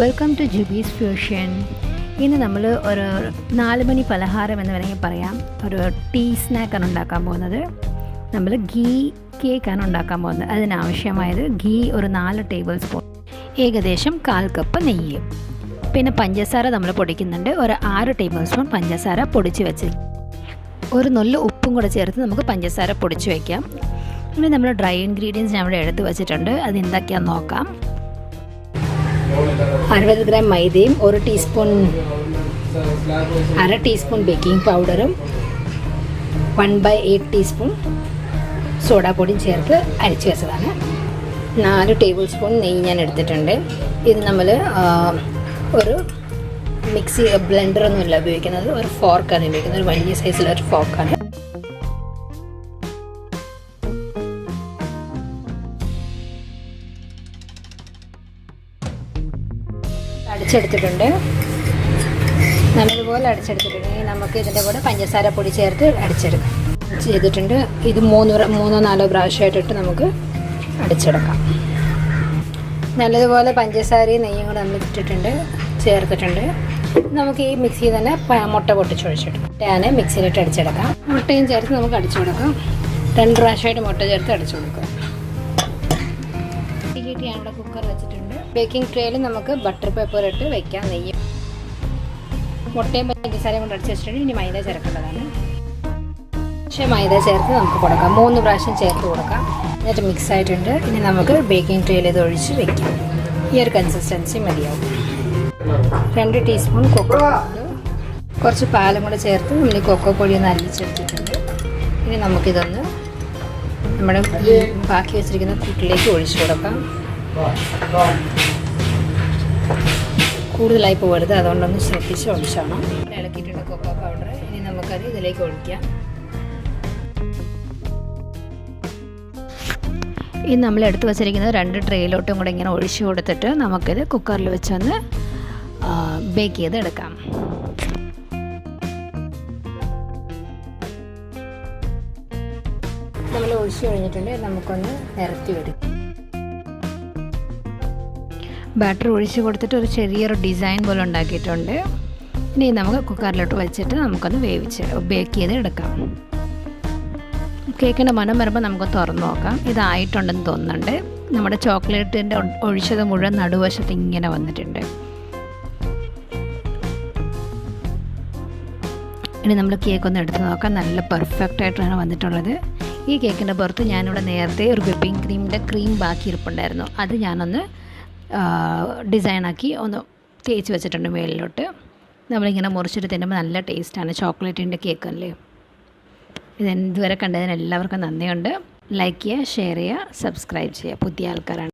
Welcome to Jubi's fusion. ഇന്ന് നമ്മൾ ഒരു 4 മണി പലഹാരം എന്ന് വേണമെങ്കിൽ പറയാം. ഒരു ടീ സ്നാക്കാണ് ഉണ്ടാക്കാൻ പോകുന്നത്. നമ്മൾ ഗീ കേക്കാണ് ഉണ്ടാക്കാൻ പോകുന്നത്. അതിനാവശ്യമായത് ഗീ ഒരു 4 ടേബിൾ സ്പൂൺ, ഏകദേശം 1/4 കപ്പ് നെയ്യ്, പിന്നെ പഞ്ചസാര നമ്മൾ പൊടിക്കുന്നുണ്ട്. ഒരു 6 ടേബിൾ സ്പൂൺ പഞ്ചസാര പൊടിച്ച് വെച്ച്, ഒരു നുള്ളു ഉപ്പും കൂടെ ചേർത്ത് നമുക്ക് പഞ്ചസാര പൊടിച്ച് വയ്ക്കാം. ഇനി നമ്മൾ ഡ്രൈ ഇൻഗ്രീഡിയൻസ് ഞാൻ ഇവിടെ എടുത്ത് വെച്ചിട്ടുണ്ട്. അത് എന്തൊക്കെയാണെന്ന് നോക്കാം. 60 ഗ്രാം മൈദയും, 1 ടീസ്പൂൺ, അര ടീസ്പൂൺ ബേക്കിംഗ് പൗഡറും, 1/8 ടീസ്പൂൺ സോഡാപ്പൊടിയും ചേർത്ത് അരച്ച് വെച്ചതാണ്. 4 ടേബിൾ സ്പൂൺ നെയ്യ് ഞാൻ എടുത്തിട്ടുണ്ട്. ഇത് നമ്മൾ ഒരു മിക്സി ബ്ലെൻഡറൊന്നുമില്ല ഉപയോഗിക്കുന്നത്, ഒരു ഫോർക്കാണ് ഉപയോഗിക്കുന്നത്. ഒരു വലിയ സൈസിലൊരു ഫോർക്കാണ്. അടിച്ചെടുത്തിട്ടുണ്ട്, നല്ലതുപോലെ അടിച്ചെടുത്തിട്ടുണ്ടെങ്കിൽ നമുക്ക് ഇതിൻ്റെ കൂടെ പഞ്ചസാര പൊടി ചേർത്ത് അടിച്ചെടുക്കാം. ചെയ്തിട്ടുണ്ട്. ഇത് 3-4 പ്രാവശ്യമായിട്ടിട്ട് നമുക്ക് അടിച്ചെടുക്കാം. നല്ലതുപോലെ പഞ്ചസാരയും നെയ്യും കൂടെ നമ്മൾ ചേർത്തിട്ടുണ്ട്. നമുക്ക് ഈ മിക്സിയിൽ തന്നെ മുട്ട പൊട്ടിച്ചൊഴിച്ചെടുക്കാം. ഞാൻ മിക്സിയിലിട്ട് അടിച്ചെടുക്കാം. മുട്ടയും ചേർത്ത് നമുക്ക് അടിച്ചു കൊടുക്കാം. 2 പ്രാവശ്യമായിട്ട് മുട്ട ചേർത്ത് അടിച്ചു കൊടുക്കാം. ഞാനിവിടെ കുക്കർ വെച്ചിട്ടുണ്ട്. ബേക്കിംഗ് ട്രേയിൽ നമുക്ക് ബട്ടർ പേപ്പർ ഇട്ട് വെക്കാം. നെയ്യ്, മുട്ടയും പഞ്ചസാരയും കൊണ്ട് അടിച്ച് വെച്ചിട്ടുണ്ട്. ഇനി മൈദ ചേർക്കേണ്ടതാണ്. പക്ഷേ മൈദ ചേർത്ത് നമുക്ക് കൊടുക്കാം. 3 പ്രാവശ്യം ചേർത്ത് കൊടുക്കാം. എന്നിട്ട് മിക്സ് ആയിട്ടുണ്ട്. ഇനി നമുക്ക് ബേക്കിംഗ് ട്രേയിൽ ഇത് ഒഴിച്ച് വെക്കാം. ഈ ഒരു കൺസിസ്റ്റൻസി മതിയാവും. 2 ടീസ്പൂൺ കൊക്കോ പൗഡർ, കുറച്ച് പാലും കൂടെ ചേർത്ത് നമ്മൾ ഈ കൊക്കോ പൊടി ഒന്ന് അലിയിച്ചെടുത്തിട്ടുണ്ട്. ഇനി നമുക്കിതൊന്ന് നമ്മുടെ ഈ ബാക്കി വെച്ചിരിക്കുന്ന കൂട്ടിലേക്ക് ഒഴിച്ചു കൊടുക്കാം. കൂടുതലായി പോകരുത്, അതുകൊണ്ടൊന്ന് ശ്രദ്ധിച്ച് ഒഴിച്ചോണം. ഇളക്കിയിട്ടുണ്ട് കൊക്കോ പൗഡർ. ഇനി നമുക്കത് ഇതിലേക്ക് ഒഴിക്കാം. ഇനി നമ്മൾ എടുത്ത് വെച്ചിരിക്കുന്നത് 2 ട്രേയിലോട്ടും കൂടെ ഇങ്ങനെ ഒഴിച്ചു കൊടുത്തിട്ട് നമുക്കിത് കുക്കറിൽ വെച്ചൊന്ന് ബേക്ക് ചെയ്തെടുക്കാം. നമ്മൾ ഒഴിച്ച് കഴിഞ്ഞിട്ടുണ്ട്. നമുക്കൊന്ന് നിരത്തി വരും. ബാറ്റർ ഒഴിച്ച് കൊടുത്തിട്ട് ഒരു ചെറിയൊരു ഡിസൈൻ പോലെ ഉണ്ടാക്കിയിട്ടുണ്ട്. ഇനി നമുക്ക് കുക്കറിലോട്ട് വെച്ചിട്ട് നമുക്കൊന്ന് ബേക്ക് ചെയ്ത് എടുക്കാം. കേക്കിൻ്റെ മണം വരുമ്പോൾ നമുക്ക് തുറന്ന് നോക്കാം. ഇതായിട്ടുണ്ടെന്ന് തോന്നുന്നുണ്ട്. നമ്മുടെ ചോക്ലേറ്റിൻ്റെ ഒഴിച്ചത് മുഴുവൻ നടുവശത്ത് ഇങ്ങനെ വന്നിട്ടുണ്ട്. ഇനി നമ്മൾ കേക്കൊന്ന് എടുത്ത് നോക്കാം. നല്ല പെർഫെക്റ്റ് ആയിട്ടാണ് വന്നിട്ടുള്ളത്. ഈ കേക്കിൻ്റെ പുറത്ത് ഞാനിവിടെ നേരത്തെ ഒരു വിപ്പിംഗ് ക്രീമിൻ്റെ ക്രീം ബാക്കി ഇരിപ്പുണ്ടായിരുന്നു. അത് ഞാനൊന്ന് ഡിസൈനാക്കി ഒന്ന് തേച്ച് വെച്ചിട്ടുണ്ട് മേലിലോട്ട്. നമ്മളിങ്ങനെ മുറിച്ചിട്ട് തിന്നുമ്പോൾ നല്ല ടേസ്റ്റാണ്. ചോക്ലേറ്റിൻ്റെ കേക്ക് അല്ലേ. ഇതുവരെ കണ്ടതിന് എല്ലാവർക്കും നന്ദിയുണ്ട്. ലൈക്ക് ചെയ്യുക, ഷെയർ ചെയ്യുക, സബ്സ്ക്രൈബ് ചെയ്യുക. പുതിയ ആൾക്കാരാണ്.